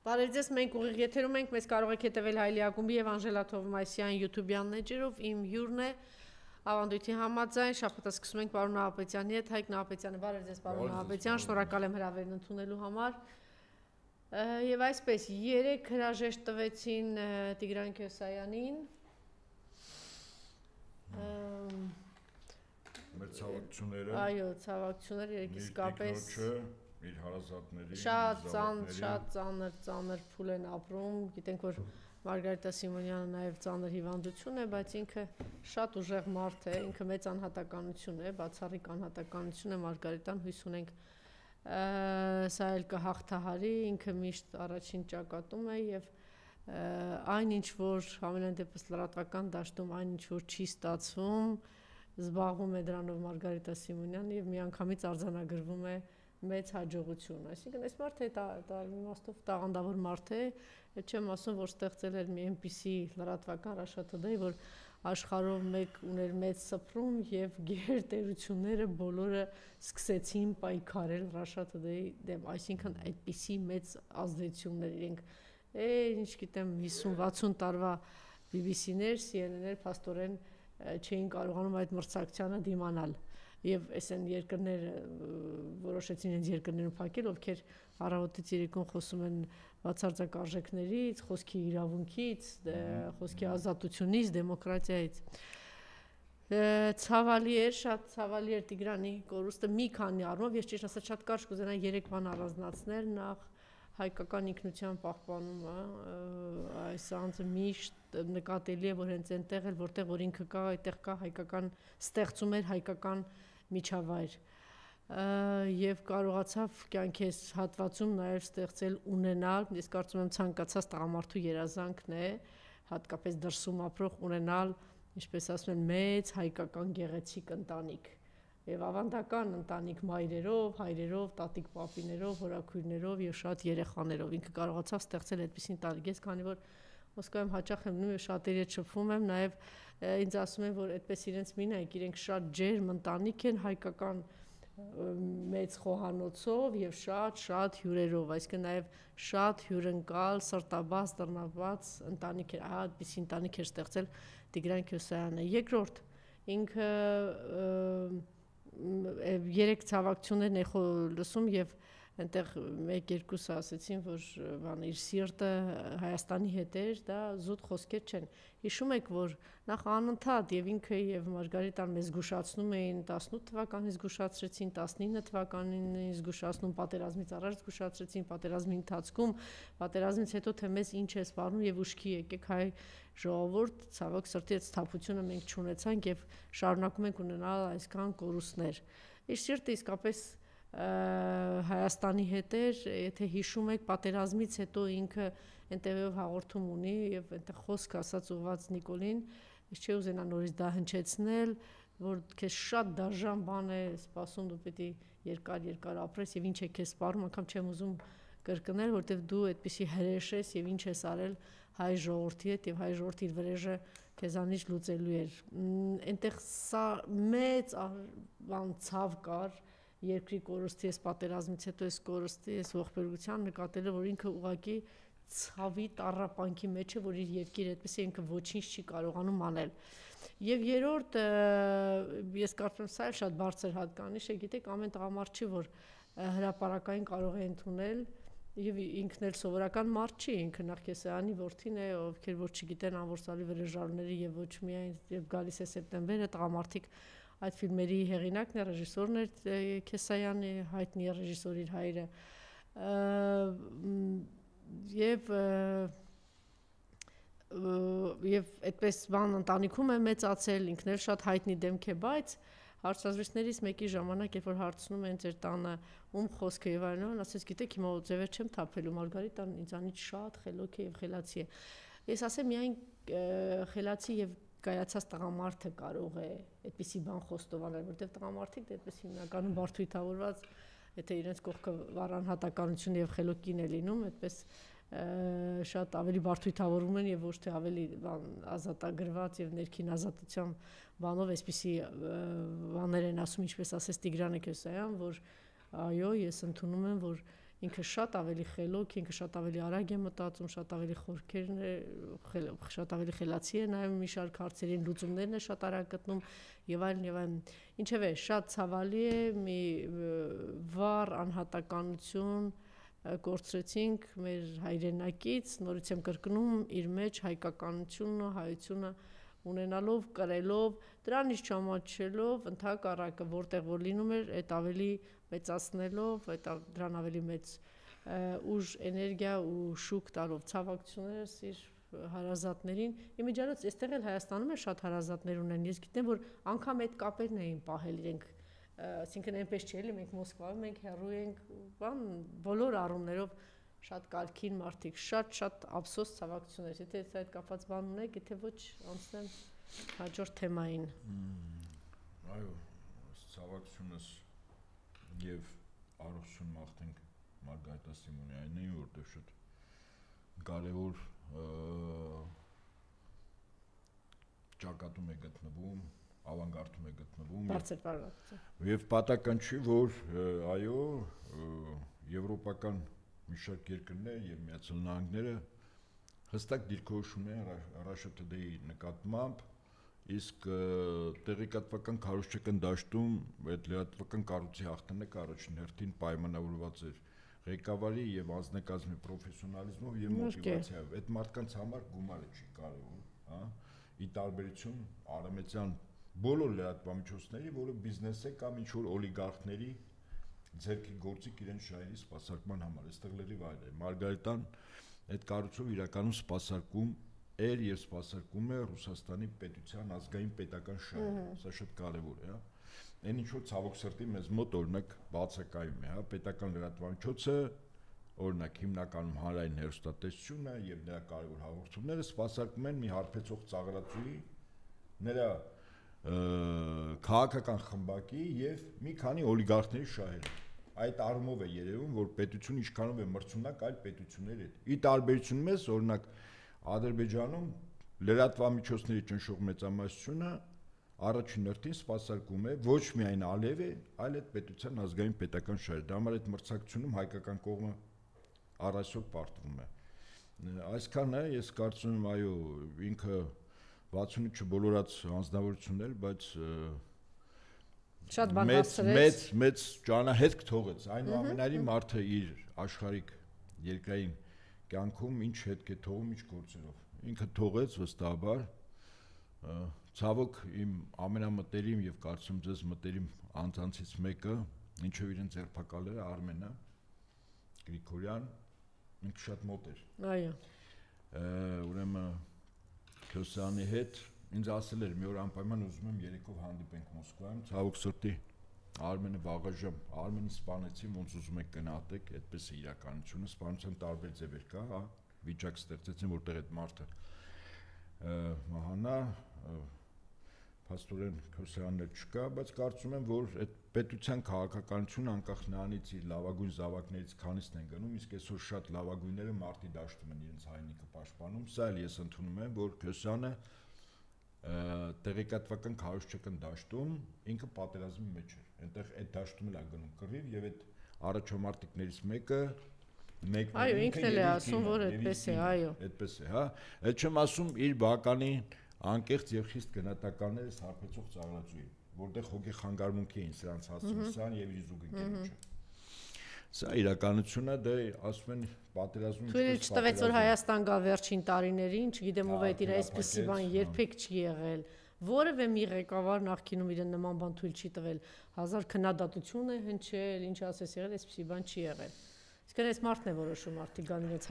Բարև ձեզ, մենք ուղիղ եթերում ենք, մեզ կարող եք հետևել Հայլի ակումբի եւ Անժելա Թովմասյան YouTube-յան էջերով, իմ հյուրն է ավանդույթի համաձայն, շաբաթը սկսում ենք պարոն Նահապետյանի հետ, Հայկ Նահապետյանը, բարև ձեզ պարոն Նահապետյան, շնորհակալ եմ հրավերն ընդունելու համար։ Եվ այսպես, 3 հրաժեշտ տվեցին Տիգրան Քյոսայանին։ Մեր ցավակցությունները։ Այո, ցավակցությունները իսկապես իր հարազատների շատ ծանր փուլ են ապրում, գիտենք որ Մարգարիտա Սիմոնյանը նաև ծանր հիվանդություն է, բայց ինքը շատ ուժեղ մարդ է, ինքը մեծ անհատականություն է, բացառիկ անհատականություն է Մարգարիտան, հույս ունենք սա էլ կհաղթահարի, ինքը միշտ առաջին ճակատում է եւ այն ինչ որ ամենայն դեպս լրատվական դաշտում այն ինչ որ չի ստացվում, զբաղվում է դրանով Մարգարիտա Սիմոնյանը եւ միանգամից արձանագրվում է մեծ հաջողություն, այսինքն այս մարդը դա իմաստով տաղանդավոր մարդ է, չեմ ասում որ ստեղծել էր մի այնպիսի լրատվական Russia-Today, որ աշխարհով մեկ ուներ մեծ սփռում եւ գերտերությունները բոլորը սկսեցին պայքարել Russia-Today դեմ, այսինքն այդպիսի մեծ ազդեցություններ իրենք ինչ գիտեմ 50-60 տարվա BBC-ներ, CNN-ներ փաստորեն չէին կարողանում այդ մրցակցությանը դիմանալ եւ այս են երկրները որոշեցին իրենց երկրներում փակել, ովքեր առավոտից երեկոն խոսում են բացարձակ արժեքներից, խոսքի իրավունքից, խոսքի ազատությունից, դեմոկրատիայից։ Ցավալի էր, շատ ցավալի էր Տիգրանի կորուստը մի քանի առումով, ես ճիշտ ասած շատ կարճ կուզենայի 3 բան առանձնացնել, նախ հայկական ինքնության պահպանումը, այս անձը միշտ նկատելի է, որ հենց այնտեղ էլ որտեղ որ ինքը կա, այդտեղ կա հայկական ստեղծում էր հայկական միջավայր եւ կարողացավ կյանքես հատվածում նաեւ ստեղծել ունենալ, ես կարծում եմ ցանկացած տղամարդու երազանքն է, հատկապես դրսում ապրող ունենալ, ինչպես ասում են, մեծ հայկական գեղեցիկ ընտանիք եւ ավանդական ընտանիք մայրերով, հայրերով, տատիկ պապիներով, հորաքույրներով եւ շատ երեխաներով ինքը կարողացավ ստեղծել այդպիսի ընտանիք, ես քանի որ Մոսկվայում հաճախ եմ նույն շատերի հետ շփվում եմ, նաև ինձ ասում են, որ այդպես իրենց մինայք իրենք շատ ջերմ ընտանիք են հայկական մեծ խոհանոցով եւ շատ հյուրերով, այսինքն նաև շատ հյուրընկալ, սրտաբաց, տրնաբաց ընտանիք էր, այդպիսի ընտանիք էր ստեղծել Տիգրան Քյոսայանը։ Երկրորդ, ինքը 3 ցավակցություններն է լսում եւ այնտեղ 1-2 ասացին, որ իր սիրտը Հայաստանի հետ էր, դա զուտ խոսքեր չեն։ Հիշում եք, որ նախ անընդհատ եւ ինքը եւ Մարգարիտան մեզ զգուշացնում էին 18 թվականից զգուշացրեցին, 19 թվականին զգուշացնում, պատերազմից առաջ զգուշացրեցին, պատերազմի ընթացքում, պատերազմից հետո թե մեզ ինչ է սպառնում եւ ուշքի եկեք հայ ժողովուրդ, ցավոք սրտի այդ սթափությունը մենք չունեցանք եւ շարունակում ենք ունենալ այսքան կորուստներ։ Իր սիրտը իսկապես Հայաստանի հետ էր, եթե հիշում եք պատերազմից հետո ինքը այնտեղով հաղորդում ունի եւ այնտեղ խոսք ասած ուղված Նիկոլին, ես չի ուզենա նորից դա հնչեցնել, որ քեզ շատ դաժան բան է սպասում, դու պետք է երկար ապրես եւ ինչ է քեզ սպառում, անգամ չեմ ուզում կրկնել, որտեվ դու այդպիսի հրեշ ես եւ ինչ ես արել հայ ժողովրդի հետ եւ հայ ժողովրդի վրեժը քեզանից լուծելու էր։ Այնտեղ սա մեծ բան ցավ կար երկրի կորուստի այս պատերազմից հետո այս կորուստի այս ողբերգության նկատելը, որ ինքը ուղղակի ցավի տառապանքի մեջ է, որ իր երկիրը այդպես է ինքը ոչինչ չի կարողանում անել։ Եվ երրորդ, ես կարծում եմ սա էլ շատ բարձր հատկանիշ է, գիտեք, ամեն տղամարդ չի, որ հրապարակային կարող է ընդունել եւ ինքն էլ սովորական մարդ չի, ինքը նախ Քյոսայանի որդին է, ովքեր որ չգիտեն անորսալի վրեժարների եւ ոչ միայն եւ գալիս է սեպտեմբերը տղամարդիկ այդ ֆիլմերի հեղինակն է, ռեժիսորն է Քյոսայանը, հայտնի ռեժիսոր իր հայրը եւ այդպես բան ընտանիքում է մեծացել, ինքն էլ շատ հայտնի դեմք է, բայց հարցազրույցներից մեկի ժամանակ, երբ որ հարցնում են ձեր տանը ում խոսքը եւ այլն, ասես գիտեք հիմա ձևեր չեմ թափելու, Մարգարիտան ինձանից շատ խելոք է եւ խելացի է։ Ես ասեմ միայն խելացի եւ կայացած տղամարդը կարող է այդպիսի բան խոստովանել, որտեղ տղամարդիկ դա այդպես հիմնականում բարդույթավորված, եթե իրենց կողքը վարանհատականություն եւ խելոքին է լինում, այդպես շատ ավելի բարդույթավորում են եւ ոչ թե ավելի ազատագրված եւ ներքին ազատության բանով այսպիսի բաներ են ասում, ինչպես ասես Տիգրանը Քյոսայան, որ այո, ես ընդունում եմ, որ ինքը շատ ավելի խելոք, ինքը շատ ավելի արագ է մտածում, շատ ավելի խորքերն է, շատ ավելի խելացի է նայում մի շարք հարցերին, լուծումներն է շատ արագ գտնում եւ այլն եւ այլն։ Ինչևէ, շատ ցավալի է մի վառ անհատականություն կորցրեցինք մեր հայրենակից, նորից եմ կրկնում, իր մեջ հայկականությունը, հայությունը ունենալով, կրելով, դրանից չամաչելով, ընդհակառակը որտեղ որ լինում էր, այդ ավելի մեծացնելով, դրան ավելի մեծ ուժ, էներգիա ու շուկ տալով ցավակցություններս իր հարազատներին։ Իմիջիայլոց այստեղ էլ Հայաստանում է շատ հարազատներ ունեն։ Ես գիտեմ, որ անգամ այդ կապերն էին պահել իրենք, այսինքն այնպես չէ, էլի մենք Մոսկվայում ենք, հեռու ենք, բոլոր առումներով շատ կարգին մարդիկ, շատ ափսոս ցավակցություններ։ Եթե այդ կապված բան ունեք, եթե ոչ, անցնեմ հաջորդ թեմային։ Այո, ցավակցությունս եւ առողջություն մաղթենք Մարգարիտա Սիմոնյանին, որտեղ շատ կարևոր ճակատում է գտնվում, ավանգարդում է գտնվում։ Բարձր բարոյական։ Եվ պատահական չի, որ այո, եվրոպական մի շարք երկրներ եւ Միացյալ Նահանգները հստակ դիրքորոշում են Russia-Today նկատմամբ, իսկ տեղեկատվական քարոզչական դաշտում այդ լրատվական կառույցի հաղթանակը առաջին հերթին պայմանավորված էր ղեկավարի եւ անձնակազմի պրոֆեսիոնալիզմով եւ մոտիվացիայով։ Այդ մարդկանց համար գումարը չի կարևոր, հա։ Ի տարբերություն արամեծյան բոլոր լրատվամիջոցների, որը բիզնես է կամ ինչ որ օլիգարխների ձերքի գործիք իրենց շահերի սպասարկման համար, այստեղ լրիվ այլ է։ Մարգարիտան այդ կառույցով իրականում սպասարկում էր եւ սպասարկում է Ռուսաստանի պետության ազգային պետական շահերը, սա շատ կարեւոր է, հա։ Այն ինչ որ ցավոք սրտի մեզ մոտ օրինակ բացակայում է, հա, պետական լրատվամիջոցը, օրինակ հիմնականում հանրային հեռուստատեսությունը եւ նրա կարեւոր հաղորդումները սպասարկում են մի հարբեցող ծաղրածուի, նրա քաղաքական խմբակի եւ մի քանի օլիգարխների շահերը։ Այդ առումով է երևում, որ պետությունը ինչքանով է մրցունակ այլ պետությունների հետ։ Ի տարբերություն մեզ, օրինակ Ադրբեջանում լրատվամիջոցների ճնշող մեծամասնությունը առաջին հերթին սպասարկում է ոչ միայն Ալիևի, այլ այդ պետության ազգային պետական շահերը։ Դա համար այդ մրցակցությունում հայկական կողմը առասյոք պարտվում է։ Այսքանը է, ես կարծում եմ, այո, ինքը 68 չբոլորած անձնավորություններ, բայց շատ բան հասցրեց, մեծ ճանահետք թողեց։ Այնուամենայնիվ մարդը իր աշխարհիկ երկրային կյանքում ինչ հետք է թողում, ինչ գործերով։ Ինքը թողեց վստահաբար, ցավոք իմ ամենամտերիմ եւ կարծում ձեզ մտերիմ անձանցից մեկը, ինչով իրեն ձերբակալել է Արմենը Գրիգորյան, ինքը շատ մոտ էր։ Այո։ Ուրեմն Քյոսյանի հետ ինձ ասել էր մի օր անպայման ուզում եմ երեկով հանդիպենք Մոսկվայում, ցավոք սրտի Արմենը վաղաժամ, Արմենի սպանեցին, ոնց ուզում եք գնահատեք, այդպես է իրականությունը, սպանության տարբեր ձևեր կա, հա, վիճակ ստեղծեցին, որտեղ այդ մարդը մահանա, փաստորեն Քյոսյանն չկա, բայց կարծում եմ, որ այդ պետության քաղաքականությունը անկախ նրանից իր լավագույն զավակներից քանիսն են գնում, իսկ այսօր շատ լավագույնները մարտի դաշտում են իրենց հայրենիքը պաշտպանում, սա էլ ես ընդունում եմ, որ Քյոսյանը տեղեկատվական քարոզչական դաշտում ինքը պատերազմի մեջ էր, այնտեղ այդ դաշտում էլ է գնում կռիվ եւ այդ առաջամարտիկներից մեկը այո, ինքն էլ է ասում, որ այդպես է, այո, այդպես է, հա, այդ չեմ ասում իր բականին անկեղծ եւ խիստ գնահատականներ էս հարբեցող ծաղրածուի, որտեղ հոգի խանգարմունքի էին սրանց հասցնում, սրան եւ իր զուգընկերոջը։ Սա իրականությունը, դե ասում են պատերազմում թույլ չտվեց, որ Հայաստան գա վերջին տարիներին, չգիտեմ ով է իր այսպիսի բան երբեք չի եղել։ Որևէ մի ղեկավար նախկինում իրեն նման բան թույլ չի տվել, հազար քննադատություն է հնչել, ինչ ասես եղել, այսպիսի բան չի եղել։ Իսկ այս մարդն է որոշում, մարդիկ գան իրենց